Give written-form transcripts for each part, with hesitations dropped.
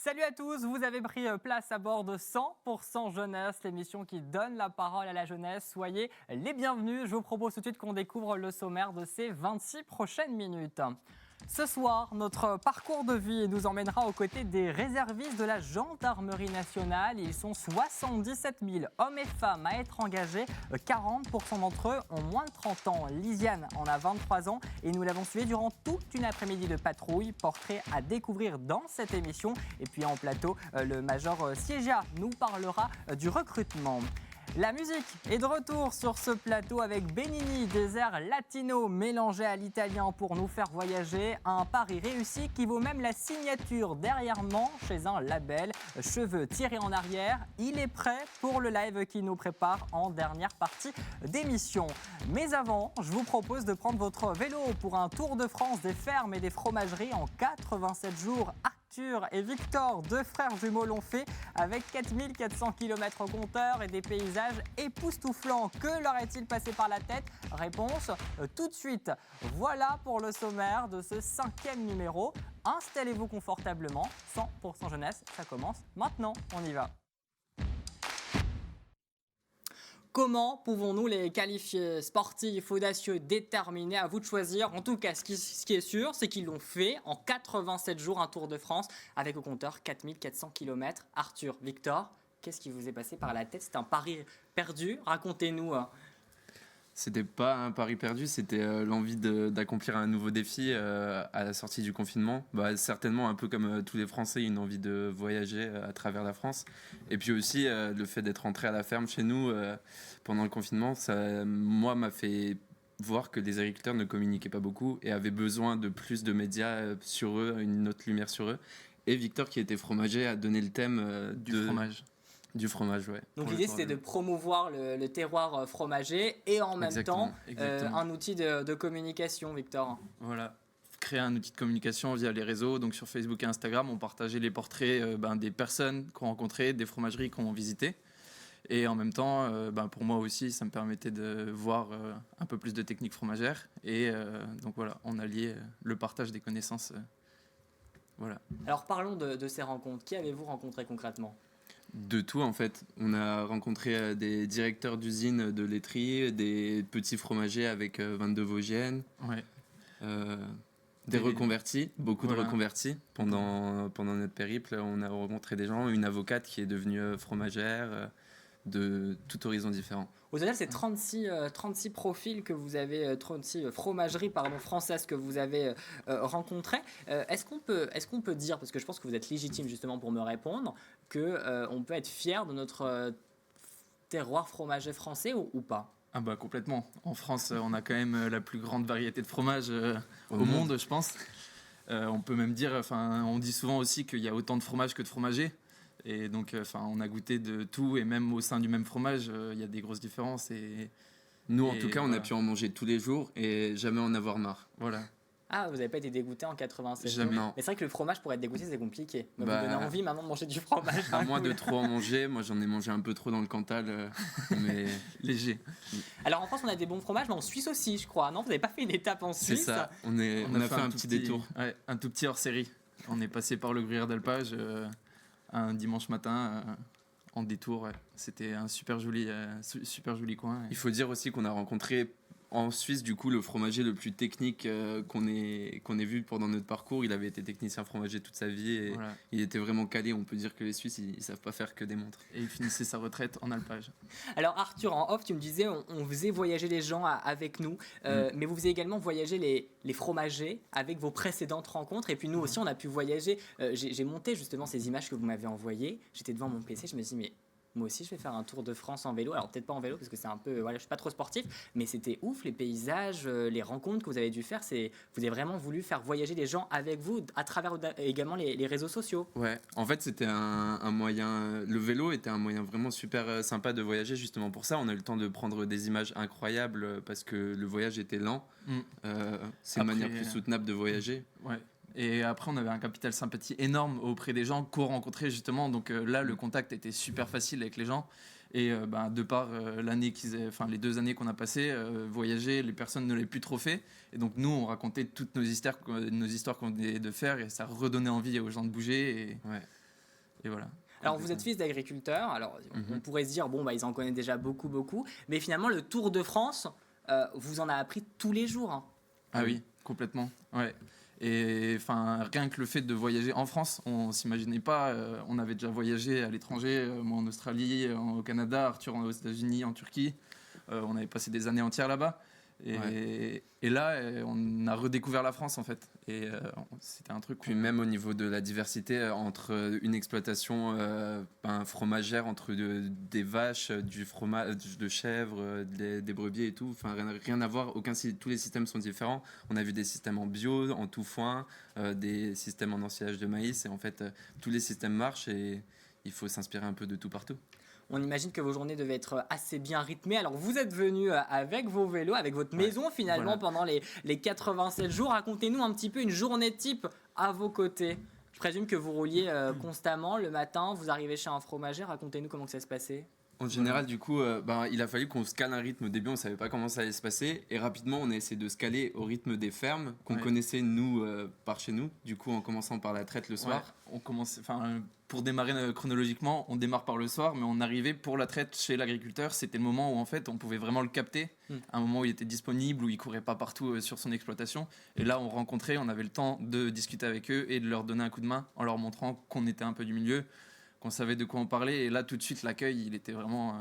Salut à tous, vous avez pris place à bord de 100% Jeunesse, l'émission qui donne la parole à la jeunesse. Soyez les bienvenus. Je vous propose tout de suite qu'on découvre le sommaire de ces 26 prochaines minutes. Ce soir, notre parcours de vie nous emmènera aux côtés des réservistes de la Gendarmerie nationale. Ils sont 77 000 hommes et femmes à être engagés. 40% d'entre eux ont moins de 30 ans. Lisiane en a 23 ans et nous l'avons suivi durant toute une après-midi de patrouille. Portrait à découvrir dans cette émission. Et puis en plateau, le major Siegia nous parlera du recrutement. La musique est de retour sur ce plateau avec Benigni, des airs latinos mélangés à l'italien pour nous faire voyager. Un pari réussi qui vaut même la signature dernièrement chez un label. Cheveux tirés en arrière, il est prêt pour le live qui nous prépare en dernière partie d'émission. Mais avant, je vous propose de prendre votre vélo pour un tour de France des fermes et des fromageries en 87 jours. Arthur et Victor, deux frères jumeaux, l'ont fait avec 4400 km au compteur et des paysages époustouflants. Que leur est-il passé par la tête? Réponse tout de suite. Voilà pour le sommaire de ce 5e numéro. Installez-vous confortablement. 100% jeunesse, ça commence maintenant. On y va. Comment pouvons-nous les qualifier? Sportifs, audacieux, déterminés? À vous de choisir. En tout cas, ce qui est sûr, c'est qu'ils l'ont fait en 87 jours, un Tour de France, avec au compteur 4400 km. Arthur, Victor, qu'est-ce qui vous est passé par la tête? C'est un pari perdu? Racontez-nous. C'était pas un pari perdu, c'était l'envie d'accomplir un nouveau défi à la sortie du confinement. Certainement, un peu comme tous les Français, une envie de voyager à travers la France. Et puis aussi, le fait d'être rentré à la ferme chez nous pendant le confinement, ça, moi, m'a fait voir que les agriculteurs ne communiquaient pas beaucoup et avaient besoin de plus de médias sur eux, une autre lumière sur eux. Et Victor, qui était fromager, a donné le thème du fromage. Du fromage, ouais. Donc l'idée, c'était de promouvoir le terroir fromager et en même temps un outil de communication, Victor. Voilà, créer un outil de communication via les réseaux. Donc sur Facebook et Instagram, on partageait les portraits des personnes qu'on rencontrait, des fromageries qu'on visitait. Et en même temps, pour moi aussi, ça me permettait de voir un peu plus de techniques fromagères. Et donc voilà, on alliait le partage des connaissances. Voilà. Alors parlons de ces rencontres. Qui avez-vous rencontré concrètement ? De tout en fait. On a rencontré des directeurs d'usines de laiterie, des petits fromagers avec 22 Vosgiennes, Ouais. des reconvertis, beaucoup de reconvertis. Pendant notre périple, on a rencontré des gens, une avocate qui est devenue fromagère, de tout horizon différent. Au total, c'est 36 profils que vous avez, 36 fromageries françaises que vous avez rencontrées. Est-ce qu'on peut dire, parce que je pense que vous êtes légitime justement pour me répondre, qu'on peut être fier de notre terroir fromager français ou pas ? Ah bah complètement. En France, on a quand même la plus grande variété de fromages au monde, je pense. On peut même dire, on dit souvent aussi qu'il y a autant de fromages que de fromagers. Et donc, on a goûté de tout, et même au sein du même fromage, il y a des grosses différences. Nous, en tout cas, on a pu en manger tous les jours et jamais en avoir marre. Voilà. Ah, vous n'avez pas été dégoûté en 87 jours? Jamais. Mais c'est vrai que le fromage, pour être dégoûté, c'est compliqué. Vous donnez envie maintenant de manger du fromage. À moins de trop en manger. Moi, j'en ai mangé un peu trop dans le Cantal, mais léger. Alors en France, on a des bons fromages, mais en Suisse aussi, je crois. Non, vous n'avez pas fait une étape en Suisse? C'est ça. On a fait un petit détour. Ouais, un tout petit hors-série. On est passé par le Gruyère d'Alpage un dimanche matin en détour. Ouais. C'était un super joli coin. Il faut dire aussi qu'on a rencontré en Suisse, du coup, le fromager le plus technique qu'on ait vu pendant notre parcours. Il avait été technicien fromager toute sa vie et voilà. Il était vraiment calé. On peut dire que les Suisses, ils savent pas faire que des montres. Et il finissait sa retraite en alpage. Alors Arthur, en off, tu me disais, on faisait voyager les gens avec nous, mais vous faisiez également voyager les fromagers avec vos précédentes rencontres. Et puis nous aussi, on a pu voyager. J'ai monté justement ces images que vous m'avez envoyées. J'étais devant mon PC, je me suis dit, mais moi aussi, je vais faire un tour de France en vélo. Alors, peut-être pas en vélo, parce que c'est un peu... Voilà, je suis pas trop sportif. Mais c'était ouf, les paysages, les rencontres que vous avez dû faire. Vous avez vraiment voulu faire voyager les gens avec vous, à travers également les réseaux sociaux. Ouais, en fait, c'était un moyen... Le vélo était un moyen vraiment super sympa de voyager, justement pour ça. On a eu le temps de prendre des images incroyables, parce que le voyage était lent. C'est une manière plus soutenable de voyager. Ouais. Et après, on avait un capital sympathie énorme auprès des gens qu'on rencontrait justement. Donc là, le contact était super facile avec les gens. Et de par les 2 années qu'on a passées, voyager, les personnes ne l'avaient plus trop fait. Et donc nous, on racontait toutes nos histoires qu'on venait de faire et ça redonnait envie aux gens de bouger. Ouais. Et voilà. Alors vous êtes fils d'agriculteur, alors on pourrait se dire, bon, bah, ils en connaissent déjà beaucoup, mais finalement le Tour de France, vous en avez appris tous les jours. Hein. Ah oui, complètement. Ouais. Et enfin, rien que le fait de voyager en France, on s'imaginait pas. On avait déjà voyagé à l'étranger, moi en Australie, au Canada, Arthur aux États-Unis, en Turquie. On avait passé des années entières là-bas. Et là, on a redécouvert la France en fait. Et c'était un truc. Puis même au niveau de la diversité entre une exploitation fromagère, entre des vaches, du fromage de chèvres, des brebis et tout, enfin rien à voir. Tous les systèmes sont différents. On a vu des systèmes en bio, en tout foin, des systèmes en ensilage de maïs. Et en fait, tous les systèmes marchent et il faut s'inspirer un peu de tout partout. On imagine que vos journées devaient être assez bien rythmées. Alors, vous êtes venu avec vos vélos, avec votre maison finalement pendant les 87 jours. Racontez-nous un petit peu une journée type à vos côtés. Je présume que vous rouliez constamment le matin, vous arrivez chez un fromager. Racontez-nous comment que ça se passait. En général, du coup, il a fallu qu'on se cale un rythme. Au début, on ne savait pas comment ça allait se passer. Et rapidement, on a essayé de se caler au rythme des fermes qu'on connaissait, nous, par chez nous. Du coup, en commençant par la traite le soir. Pour démarrer chronologiquement, on démarre par le soir, mais on arrivait pour la traite chez l'agriculteur. C'était le moment où, en fait, on pouvait vraiment le capter. Un moment où il était disponible, où il ne courait pas partout sur son exploitation. Et là, on rencontrait, on avait le temps de discuter avec eux et de leur donner un coup de main en leur montrant qu'on était un peu du milieu, qu'on savait de quoi on parlait. Et là, tout de suite, l'accueil, il était vraiment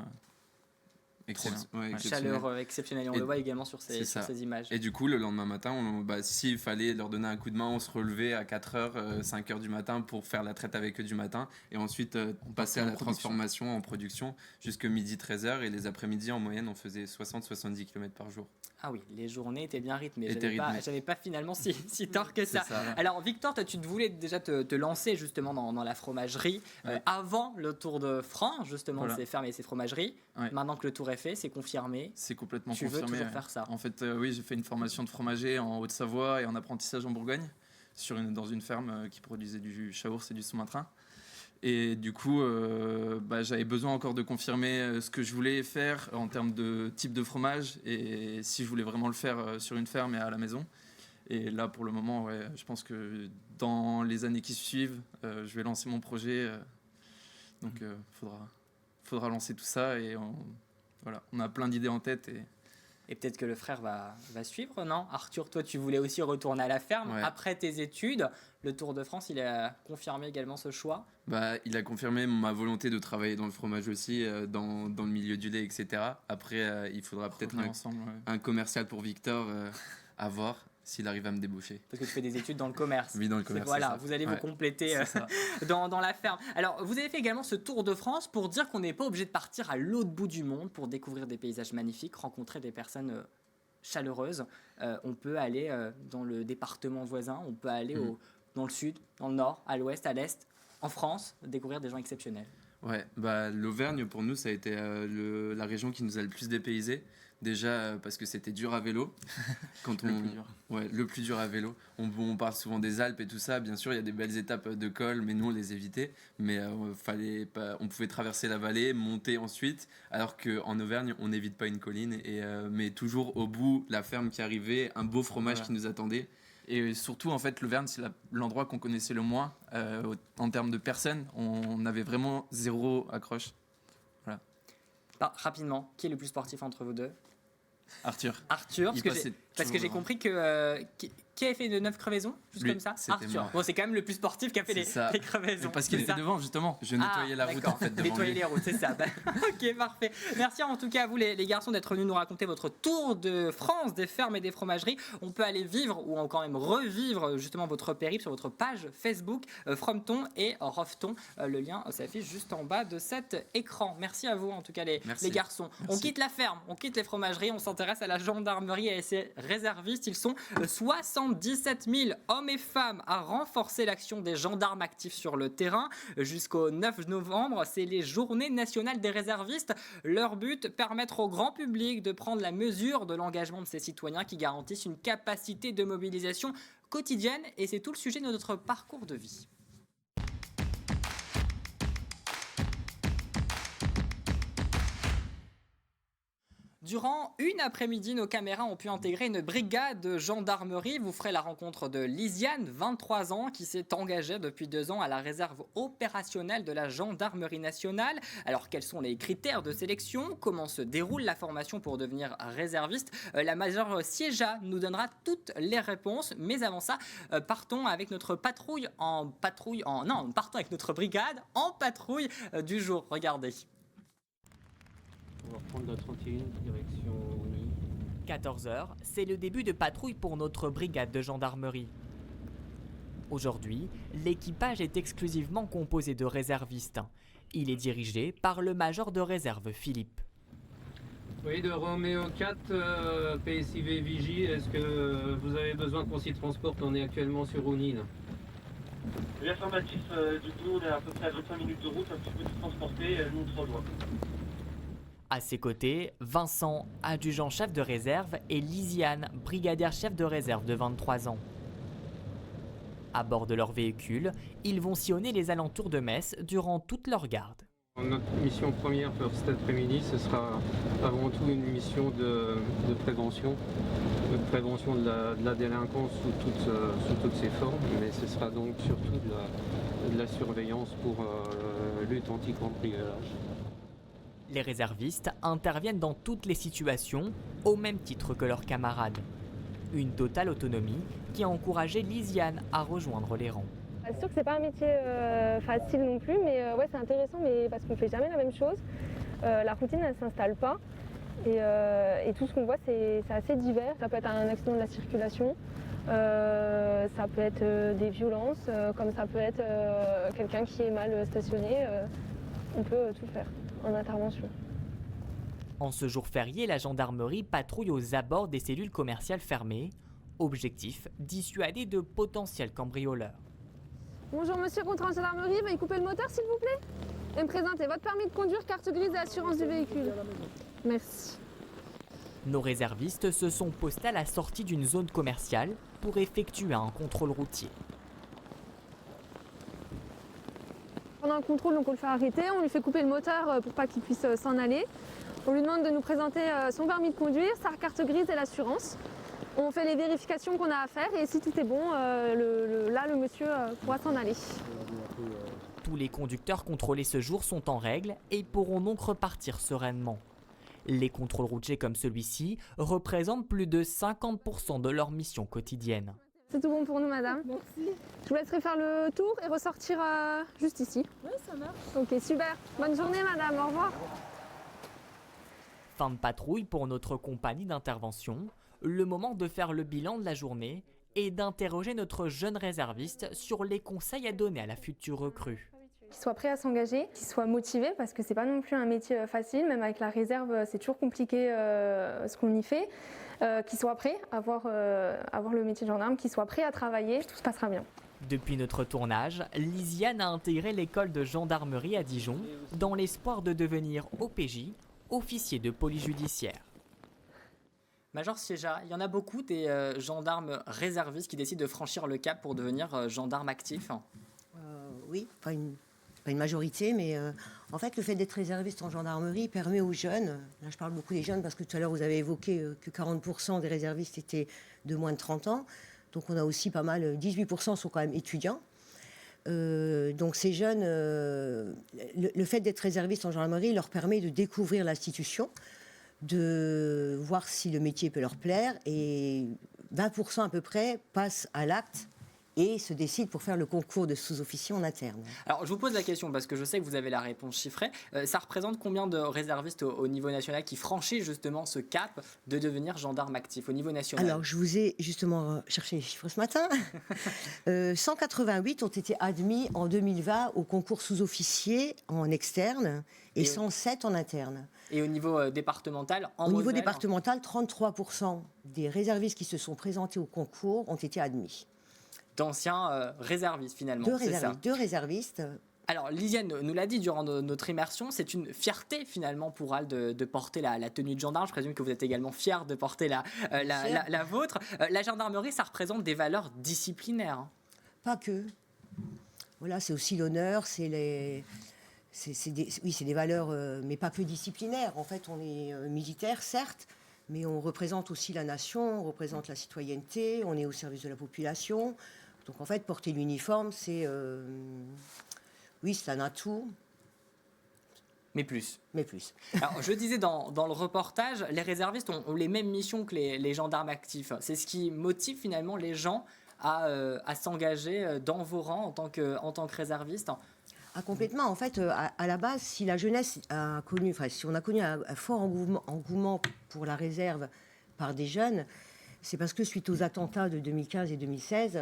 excellent. Chaleureux, exceptionnel. Et on le voit également sur ces images. Et du coup, le lendemain matin, s'il fallait leur donner un coup de main, on se relevait à 4h, 5h du matin pour faire la traite avec eux du matin. Et ensuite, on passait à la transformation en production jusqu'à midi 13h. Et les après-midi, en moyenne, on faisait 60-70 km par jour. Ah oui, les journées étaient bien rythmées. J'avais pas finalement si tard que ça. Alors Victor, toi, tu voulais déjà te lancer justement dans la fromagerie avant le Tour de France, justement, de ces fermes et ces fromageries. Ouais. Maintenant que le tour est fait, c'est confirmé. C'est complètement confirmé. Tu veux toujours faire ça. En fait, oui, j'ai fait une formation de fromager en Haute-Savoie et en apprentissage en Bourgogne, dans une ferme qui produisait du chaours et du sous-marin. Et du coup, j'avais besoin encore de confirmer ce que je voulais faire en termes de type de fromage et si je voulais vraiment le faire sur une ferme et à la maison. Et là, pour le moment, je pense que dans les années qui suivent, je vais lancer mon projet. Donc, faudra lancer tout ça et on a plein d'idées en tête. Et peut-être que le frère va suivre, non ? Arthur, toi, tu voulais aussi retourner à la ferme après tes études. Le Tour de France, il a confirmé également ce choix. Il a confirmé ma volonté de travailler dans le fromage aussi, dans le milieu du lait, etc. Après, il faudra peut-être un commercial pour Victor à voir s'il arrive à me débaucher. Parce que tu fais des études dans le commerce. Oui, dans le commerce. Voilà, vous allez vous compléter dans la ferme. Alors, vous avez fait également ce Tour de France pour dire qu'on n'est pas obligé de partir à l'autre bout du monde pour découvrir des paysages magnifiques, rencontrer des personnes chaleureuses. On peut aller dans le département voisin, on peut aller dans le sud, dans le nord, à l'ouest, à l'est, en France, découvrir des gens exceptionnels. Ouais, l'Auvergne, pour nous, ça a été la région qui nous a le plus dépaysé. Déjà parce que c'était dur à vélo. Le plus dur à vélo. On parle souvent des Alpes et tout ça. Bien sûr, il y a des belles étapes de col, mais nous, on les évitait. Mais on pouvait traverser la vallée, monter ensuite. Alors qu'en Auvergne, on n'évite pas une colline. Mais toujours au bout, la ferme qui arrivait, un beau fromage qui nous attendait. Et surtout, en fait, l'Auvergne, c'est l'endroit qu'on connaissait le moins. En termes de personnes, on avait vraiment zéro accroche. Voilà. Rapidement, qui est le plus sportif entre vous deux ? Arthur, parce que j'ai compris que qui avait fait de 9 crevaisons, comme ça. Arthur. Moi. Bon, c'est quand même le plus sportif qui a fait les crevaisons. Parce qu'il était devant, justement. Je nettoyais la route, en fait, devant nettoyer les routes, c'est ça. Ok, parfait. Merci en tout cas à vous, les garçons, d'être venus nous raconter votre tour de France des fermes et des fromageries. On peut aller vivre ou quand même revivre justement votre périple sur votre page Facebook Frometon et Rofton. Le lien s'affiche juste en bas de cet écran. Merci à vous en tout cas les garçons. Merci. On quitte la ferme, on quitte les fromageries, on s'intéresse à la gendarmerie et à ses réservistes. Ils sont 77 000 hommes et femmes à renforcer l'action des gendarmes actifs sur le terrain. Jusqu'au 9 novembre, c'est les journées nationales des réservistes. Leur but, permettre au grand public de prendre la mesure de l'engagement de ces citoyens qui garantissent une capacité de mobilisation quotidienne. Et c'est tout le sujet de notre parcours de vie. Durant une après-midi, nos caméras ont pu intégrer une brigade de gendarmerie. Vous ferez la rencontre de Lisiane, 23 ans, qui s'est engagée depuis 2 ans à la réserve opérationnelle de la gendarmerie nationale. Alors, quels sont les critères de sélection? Comment se déroule la formation pour devenir réserviste? La majeure Siéja nous donnera toutes les réponses. Mais avant ça, partons avec notre partons avec notre brigade en patrouille du jour. Regardez. On va reprendre la 31, direction Ony. 14h, c'est le début de patrouille pour notre brigade de gendarmerie. Aujourd'hui, l'équipage est exclusivement composé de réservistes. Il est dirigé par le major de réserve Philippe. Oui, de Roméo 4, PSIV Vigie, est-ce que vous avez besoin qu'on s'y transporte? On est actuellement sur Ony là. Oui, affirmatif, du coup on est à peu près à 25 minutes de route, un petit peu de transporter, nous 3 doigts. À ses côtés, Vincent, adjudant-chef de réserve, et Lisiane, brigadière chef de réserve de 23 ans. À bord de leur véhicule, ils vont sillonner les alentours de Metz durant toute leur garde. Notre mission première pour cet après-midi, ce sera avant tout une mission de prévention de la délinquance sous toutes ses formes, mais ce sera donc surtout de la surveillance pour lutte anti-cambriolage. Les réservistes interviennent dans toutes les situations, au même titre que leurs camarades. Une totale autonomie qui a encouragé Lisiane à rejoindre les rangs. C'est sûr que c'est pas un métier facile non plus, mais ouais, c'est intéressant, mais parce qu'on fait jamais la même chose. La routine, elle s'installe pas, et tout ce qu'on voit, c'est assez divers. Ça peut être un accident de la circulation, ça peut être des violences, comme ça peut être quelqu'un qui est mal stationné. On peut tout faire en intervention. En ce jour férié, la gendarmerie patrouille aux abords des cellules commerciales fermées. Objectif, dissuader de potentiels cambrioleurs. Bonjour monsieur, contrôle gendarmerie, veuillez couper le moteur s'il vous plaît? Et me présenter votre permis de conduire, carte grise et assurance du véhicule. Merci. Nos réservistes se sont postés à la sortie d'une zone commerciale pour effectuer un contrôle routier. Pendant un contrôle, donc on le fait arrêter, on lui fait couper le moteur pour pas qu'il puisse s'en aller. On lui demande de nous présenter son permis de conduire, sa carte grise et l'assurance. On fait les vérifications qu'on a à faire et si tout est bon, là le monsieur pourra s'en aller. Tous les conducteurs contrôlés ce jour sont en règle et pourront donc repartir sereinement. Les contrôles routiers comme celui-ci représentent plus de 50% de leur mission quotidienne. C'est tout bon pour nous, madame. Merci. Je vous laisserai faire le tour et ressortir juste ici. Oui, ça marche. Ok, super. Bonne journée, madame. Au revoir. Fin de patrouille pour notre compagnie d'intervention. Le moment de faire le bilan de la journée et d'interroger notre jeune réserviste sur les conseils à donner à la future recrue. Qu'il soit prêt à s'engager, qu'il soit motivé parce que c'est pas non plus un métier facile, même avec la réserve c'est toujours compliqué ce qu'on y fait. Qu'il soit prêt à avoir le métier de gendarme, qu'il soit prêt à travailler, tout se passera bien. Depuis notre tournage, Lisiane a intégré l'école de gendarmerie à Dijon dans l'espoir de devenir OPJ, officier de police judiciaire. Major Siéja, il y en a beaucoup des gendarmes réservistes qui décident de franchir le cap pour devenir gendarme actif. Oui, pas une majorité, mais en fait, le fait d'être réserviste en gendarmerie permet aux jeunes, là je parle beaucoup des jeunes parce que tout à l'heure vous avez évoqué que 40% des réservistes étaient de moins de 30 ans, donc on a aussi pas mal, 18% sont quand même étudiants. Donc ces jeunes, le fait d'être réserviste en gendarmerie leur permet de découvrir l'institution, de voir si le métier peut leur plaire, et 20% à peu près passent à l'acte et se décident pour faire le concours de sous-officier en interne. Alors, je vous pose la question parce que je sais que vous avez la réponse chiffrée. Ça représente combien de réservistes au niveau national qui franchissent justement ce cap de devenir gendarme actif au niveau national? Alors, je vous ai justement cherché les chiffres ce matin. 188 ont été admis en 2020 au concours sous-officier en externe et 107 en interne. Et au niveau départemental, au niveau départemental, 33% des réservistes qui se sont présentés au concours ont été admis. D'anciens réservistes finalement. Deux réservistes. Alors Lisiane nous l'a dit durant notre immersion, c'est une fierté finalement pour elle de porter la tenue de gendarme. Je présume que vous êtes également fière de porter la vôtre. La gendarmerie, ça représente des valeurs disciplinaires. Pas que. Voilà, c'est aussi l'honneur, c'est c'est des valeurs, mais pas que disciplinaires. En fait, on est militaire, certes, mais on représente aussi la nation, on représente la citoyenneté, on est au service de la population. Donc en fait, porter l'uniforme, c'est un atout. Mais plus. Mais plus. Alors, je disais dans le reportage, les réservistes ont les mêmes missions que les gendarmes actifs. C'est ce qui motive finalement les gens à s'engager dans vos rangs en tant que réserviste. Ah, complètement. En fait, à la base, si la jeunesse a connu, si on a connu un fort engouement pour la réserve par des jeunes, c'est parce que suite aux attentats de 2015 et 2016,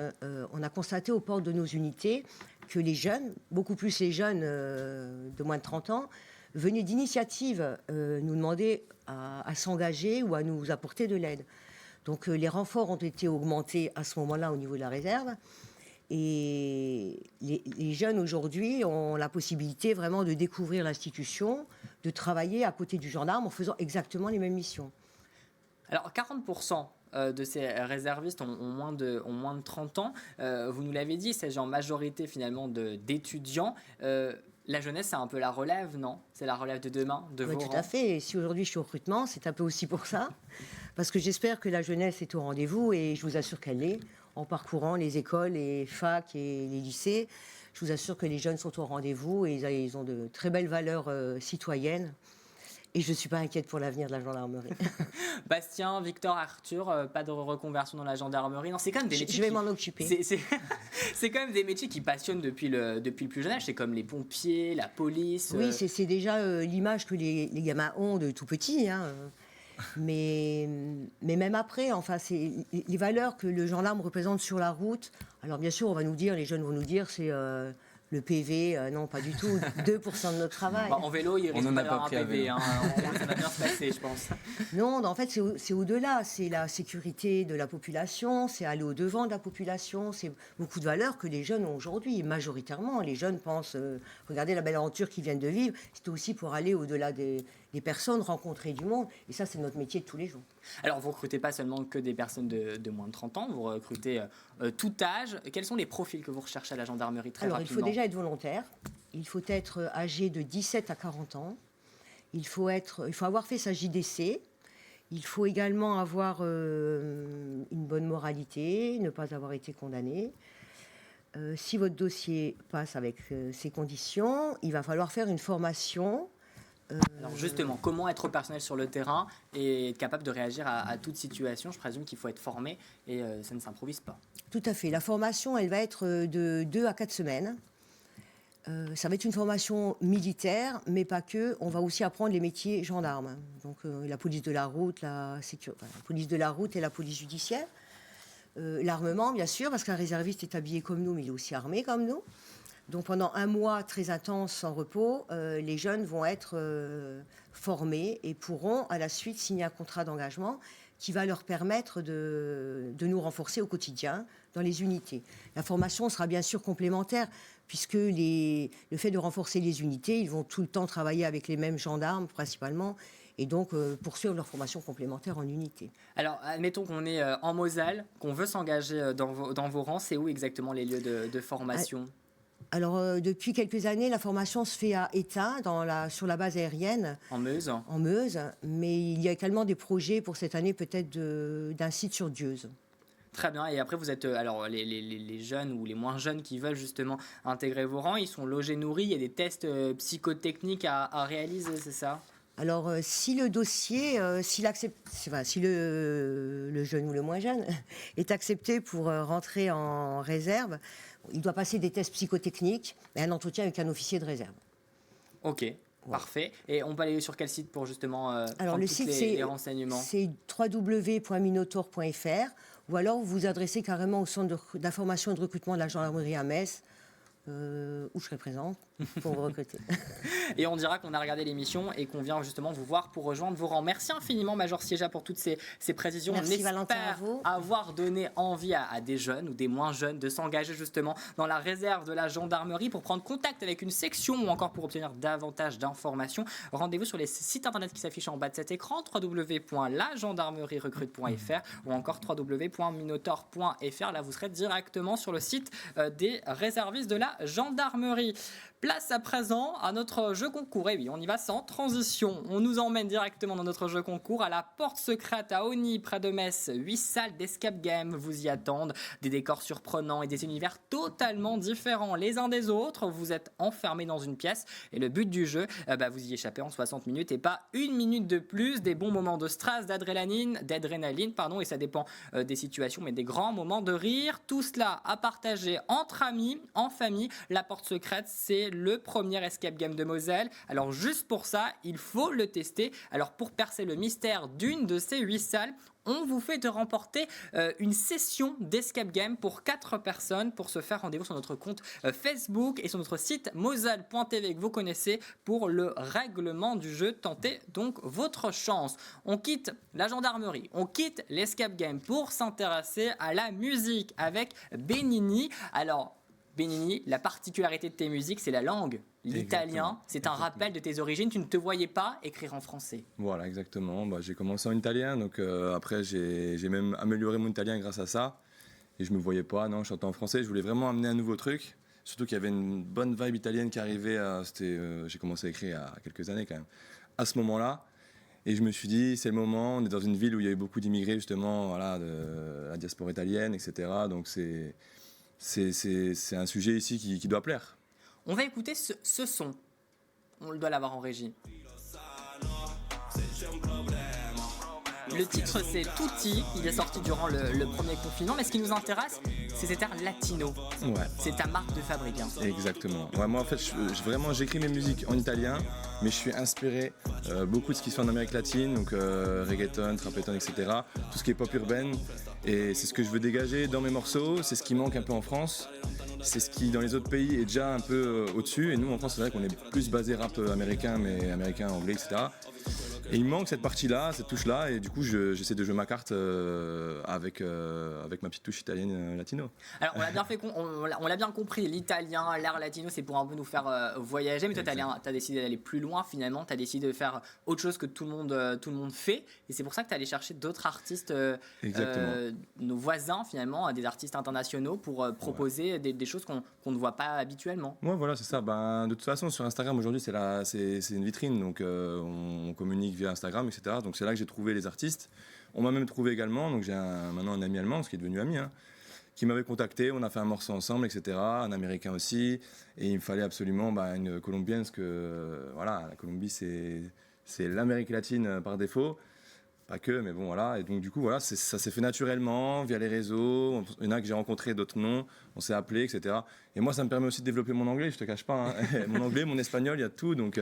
on a constaté aux portes de nos unités que les jeunes, beaucoup plus les jeunes de moins de 30 ans, venaient d'initiative nous demander à s'engager ou à nous apporter de l'aide. Donc les renforts ont été augmentés à ce moment-là au niveau de la réserve. Et les jeunes aujourd'hui ont la possibilité vraiment de découvrir l'institution, de travailler à côté du gendarme en faisant exactement les mêmes missions. Alors 40% de ces réservistes ont moins de 30 ans. Vous nous l'avez dit, il s'agit en majorité finalement d'étudiants. La jeunesse, c'est un peu la relève, non? C'est la relève de demain, de vos rangs. Tout à fait. Et si aujourd'hui je suis au recrutement, c'est un peu aussi pour ça. Parce que j'espère que la jeunesse est au rendez-vous et je vous assure qu'elle l'est. En parcourant les écoles, les facs et les lycées, je vous assure que les jeunes sont au rendez-vous et ils ont de très belles valeurs citoyennes. Et je ne suis pas inquiète pour l'avenir de la gendarmerie. Bastien, Victor, Arthur, pas de reconversion dans la gendarmerie. Non, c'est quand même des métiers. Je vais m'en occuper. C'est quand même des métiers qui passionnent depuis le plus jeune âge. C'est comme les pompiers, la police. Oui, c'est déjà l'image que les gamins ont de tout petit. Hein. Mais même après, enfin, c'est les valeurs que le gendarme représente sur la route. Alors bien sûr, les jeunes vont nous dire, c'est le PV, non, pas du tout, 2% de notre travail. En vélo, il risque pas d'avoir un PV. Hein. Ça va bien se passer, je pense. Non, en fait, c'est au-delà. C'est la sécurité de la population, c'est aller au-devant de la population. C'est beaucoup de valeurs que les jeunes ont aujourd'hui. Majoritairement, les jeunes pensent, regardez la belle aventure qu'ils viennent de vivre, c'est aussi pour aller au-delà des personnes, rencontrer du monde. Et ça, c'est notre métier de tous les jours. Alors, vous ne recrutez pas seulement que des personnes de moins de 30 ans, vous recrutez tout âge. Quels sont les profils que vous recherchez à la gendarmerie très rapidement? Il faut déjà être volontaire. Il faut être âgé de 17 à 40 ans. Il faut avoir fait sa JDC. Il faut également avoir une bonne moralité, ne pas avoir été condamné. Si votre dossier passe avec ces conditions, il va falloir faire une formation. Alors justement, comment être opérationnel sur le terrain et être capable de réagir à toute situation? Je présume qu'il faut être formé et ça ne s'improvise pas. Tout à fait. La formation, elle va être de 2 à 4 semaines. Ça va être une formation militaire, mais pas que. On va aussi apprendre les métiers gendarmes. Donc la police de la route, la police de la route et la police judiciaire. L'armement, bien sûr, parce qu'un réserviste est habillé comme nous, mais il est aussi armé comme nous. Donc pendant un mois très intense sans repos, les jeunes vont être formés et pourront à la suite signer un contrat d'engagement qui va leur permettre de nous renforcer au quotidien dans les unités. La formation sera bien sûr complémentaire puisque le fait de renforcer les unités, ils vont tout le temps travailler avec les mêmes gendarmes principalement et donc poursuivre leur formation complémentaire en unité. Alors, admettons qu'on est en Moselle, qu'on veut s'engager dans vos rangs, c'est où exactement les lieux de formation ? Alors, depuis quelques années, la formation se fait à Étain, sur la base aérienne. En Meuse. En Meuse, mais il y a également des projets pour cette année, peut-être d'un site sur Dieuze. Très bien, et après vous êtes, alors les jeunes ou les moins jeunes qui veulent justement intégrer vos rangs, ils sont logés, nourris, il y a des tests psychotechniques à réaliser, c'est ça ? Alors, si le dossier, si le jeune ou le moins jeune est accepté pour rentrer en réserve, il doit passer des tests psychotechniques et un entretien avec un officier de réserve. Ok, ouais. Parfait. Et on peut aller sur quel site pour justement prendre tous les renseignements ? C'est www.minotaur.fr ou alors vous vous adressez carrément au centre d'information et de recrutement de la gendarmerie à Metz. Où je serai présente pour vous recruter. Et on dira qu'on a regardé l'émission et qu'on vient justement vous voir pour rejoindre vos rangs. Merci infiniment, Major Siéja, pour toutes ces précisions. Merci, on Valentin, espère à vous. avoir donné envie à des jeunes ou des moins jeunes de s'engager justement dans la réserve de la gendarmerie pour prendre contact avec une section ou encore pour obtenir davantage d'informations. Rendez-vous sur les sites internet qui s'affichent en bas de cet écran, www.lagendarmerierecrute.fr ou encore www.minotaur.fr. Là, vous serez directement sur le site des réservistes de la gendarmerie. Place à présent à notre jeu concours. Et oui, on y va sans transition. On nous emmène directement dans notre jeu concours à la Porte Secrète à Osny, près de Metz. 8 salles d'escape game vous y attendent. Des décors surprenants et des univers totalement différents les uns des autres. Vous êtes enfermés dans une pièce et le but du jeu, vous y échappez en 60 minutes et pas une minute de plus. Des bons moments de stress, d'adrénaline, et ça dépend des situations, mais des grands moments de rire. Tout cela à partager entre amis, en famille. La Porte Secrète, c'est le premier escape game de Moselle. Alors juste pour ça, il faut le tester. Alors pour percer le mystère d'une de ces 8 salles, on vous fait de remporter une session d'escape game pour 4 personnes. Pour se faire rendez-vous sur notre compte Facebook et sur notre site moselle.tv que vous connaissez pour le règlement du jeu. Tentez donc votre chance. On quitte la gendarmerie, on quitte l'escape game pour s'intéresser à la musique avec Benigni. Alors, Benigni, la particularité de tes musiques, c'est la langue. L'italien, c'est un rappel de tes origines. Tu ne te voyais pas écrire en français. Voilà, exactement. J'ai commencé en italien, donc après j'ai même amélioré mon italien grâce à ça. Et je me voyais pas, non, chanter en français. Je voulais vraiment amener un nouveau truc. Surtout qu'il y avait une bonne vibe italienne qui arrivait. J'ai commencé à écrire il y a quelques années quand même. À ce moment-là, et je me suis dit, c'est le moment. On est dans une ville où il y avait beaucoup d'immigrés justement, voilà, de la diaspora italienne, etc. Donc c'est un sujet ici qui doit plaire. On va écouter ce son. On le doit l'avoir en régie. Le titre, c'est Tutti. Il est sorti durant le premier confinement. Mais ce qui nous intéresse, c'est cet air latino. Ouais. C'est ta marque de fabrique. Hein. Exactement. Ouais, moi, en fait, vraiment, j'écris mes musiques en italien, mais je suis inspiré beaucoup de ce qui se fait en Amérique latine, donc reggaeton, trapetton, etc. Tout ce qui est pop urbaine. Et c'est ce que je veux dégager dans mes morceaux. C'est ce qui manque un peu en France. C'est ce qui, dans les autres pays, est déjà un peu au-dessus. Et nous, en France, c'est vrai qu'on est plus basé rap américain, mais américain, anglais, etc. Et il manque cette partie-là, cette touche-là. Et du coup, j'essaie de jouer ma carte avec ma petite touche italienne latino. Alors, on l'a bien compris. L'italien, l'art latino, c'est pour un peu nous faire voyager. Mais toi, tu as décidé d'aller plus loin, finalement. Tu as décidé de faire autre chose que tout le monde fait. Et c'est pour ça que tu es allé chercher d'autres artistes, nos voisins, finalement, des artistes internationaux, pour proposer des choses qu'on ne voit pas habituellement. Ouais, voilà, c'est ça. De toute façon, sur Instagram, aujourd'hui, c'est une vitrine. Donc, on communique via Instagram, etc. Donc, c'est là que j'ai trouvé les artistes. On m'a même trouvé également. Donc, j'ai maintenant un ami allemand, ce qui est devenu ami, qui m'avait contacté. On a fait un morceau ensemble, etc. Un américain aussi. Et il me fallait absolument une colombienne, parce que voilà, la Colombie, c'est l'Amérique latine par défaut. Pas que, mais bon, voilà. Et donc, du coup, voilà, ça s'est fait naturellement, via les réseaux. Il y en a que j'ai rencontrés, d'autres non. On s'est appelés, etc. Et moi, ça me permet aussi de développer mon anglais, je te cache pas. Mon anglais, mon espagnol, il y a tout. Donc,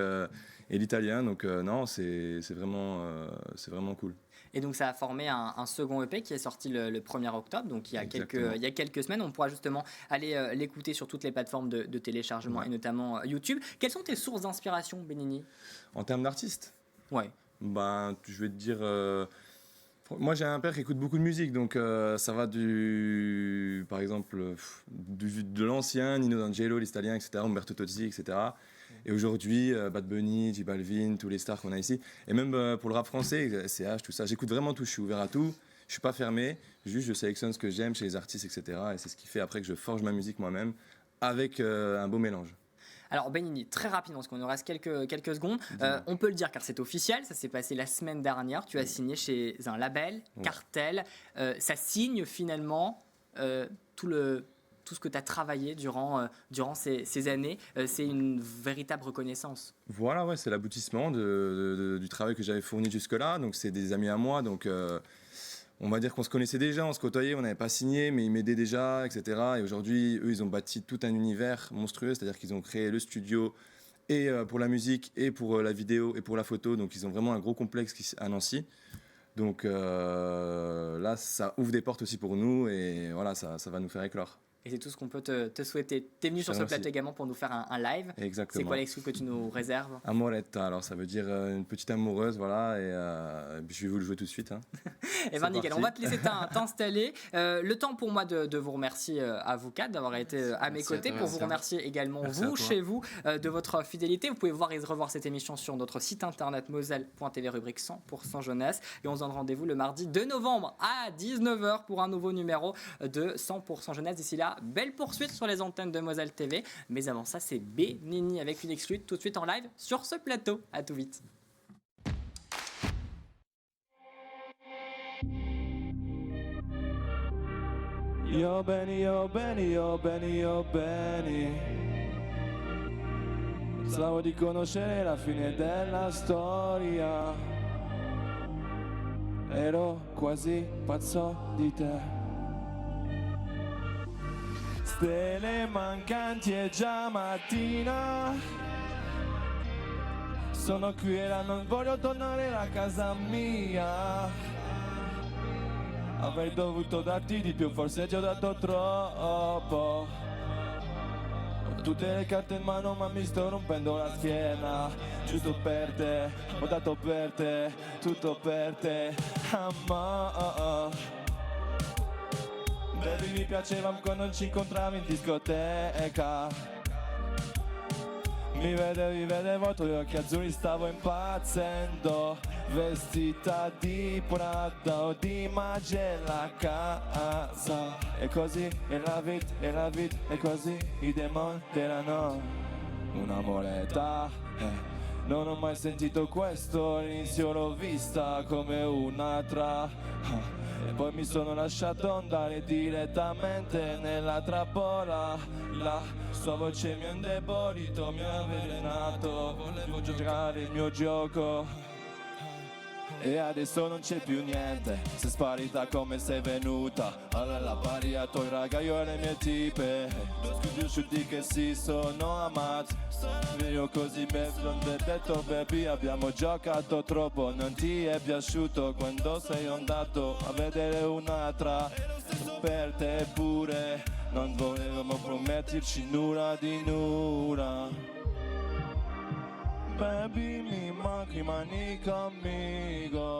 et l'italien. Donc, non, c'est vraiment cool. Et donc, ça a formé un second EP qui est sorti le 1er octobre, donc il y a quelques semaines. On pourra justement aller l'écouter sur toutes les plateformes de téléchargement et notamment YouTube. Quelles sont tes sources d'inspiration, Benigni ? En termes d'artistes ? Ouais. Je vais te dire... moi, j'ai un père qui écoute beaucoup de musique, donc ça va par exemple, de l'ancien, Nino D'Angelo, l'Italien, etc., Umberto Tozzi, etc. Et aujourd'hui, Bad Bunny, J Balvin, tous les stars qu'on a ici. Et même pour le rap français, CH, tout ça, j'écoute vraiment tout, je suis ouvert à tout. Je suis pas fermé, juste je sélectionne ce que j'aime chez les artistes, etc. Et c'est ce qui fait après que je forge ma musique moi-même avec un beau mélange. Alors Benigni, très rapidement, parce qu'on nous reste quelques secondes, on peut le dire car c'est officiel, ça s'est passé la semaine dernière, tu as signé chez un label, Cartel, ça signe finalement tout ce que tu as travaillé durant ces années, c'est une véritable reconnaissance. Voilà, ouais, c'est l'aboutissement du travail que j'avais fourni jusque-là, donc c'est des amis à moi, donc... on va dire qu'on se connaissait déjà, on se côtoyait, on n'avait pas signé, mais ils m'aidaient déjà, etc. Et aujourd'hui, eux, ils ont bâti tout un univers monstrueux, c'est-à-dire qu'ils ont créé le studio et pour la musique, et pour la vidéo, et pour la photo. Donc, ils ont vraiment un gros complexe à Nancy. Donc là, ça ouvre des portes aussi pour nous, et voilà, ça va nous faire éclore. Et c'est tout ce qu'on peut te souhaiter. Tu es venu sur ce plateau également pour nous faire un live. Exactement. C'est quoi l'exclu que tu nous réserves ? Amoretta, alors ça veut dire une petite amoureuse, voilà, et je vais vous le jouer tout de suite. Et bien nickel, on va te laisser t'installer. Le temps pour moi de vous remercier à vous quatre d'avoir été à mes côtés, pour vous remercier également vous, chez vous, de votre fidélité. Vous pouvez voir et revoir cette émission sur notre site internet moselle.tv, rubrique 100% jeunesse. Et on se donne rendez-vous le mardi 2 novembre à 19h pour un nouveau numéro de 100% jeunesse. D'ici là, ça, belle poursuite sur les antennes de Moselle TV. Mais avant ça, c'est Benigni avec une exclue tout de suite en live sur ce plateau. À tout vite. Io bene, io bene, io bene, io bene. Pensavo di conoscere la fine della storia. Ero quasi pazzo di te. Stelle mancanti è già mattina. Sono qui e non voglio tornare a casa mia. Avrei dovuto darti di più, forse ti ho dato troppo. Ho tutte le carte in mano ma mi sto rompendo la schiena. Giusto per te, ho dato per te, tutto per te, amore. Baby mi piaceva quando ci incontravi in discoteca. Mi vedevo, tu gli occhi azzurri, stavo impazzendo. Vestita di Prada o di Magella casa. E così, e la vita, e così i demoni erano una moneta. Non ho mai sentito questo, all'inizio l'ho vista come un'altra. E poi mi sono lasciato andare direttamente nella trappola. La sua voce mi ha indebolito, mi ha avvelenato. Volevo giocare il mio gioco. E adesso non c'è più niente, sei sparita come sei venuta. Alla pari a tuoi raga, io e le mie tipe. Sconosciuti che si sono amati. Io così non ti ho detto baby, abbiamo giocato troppo. Non ti è piaciuto quando sei andato a vedere un'altra. Per te pure, non volevamo prometterci nulla di nulla. Baby mi manchi, rimani conmigo.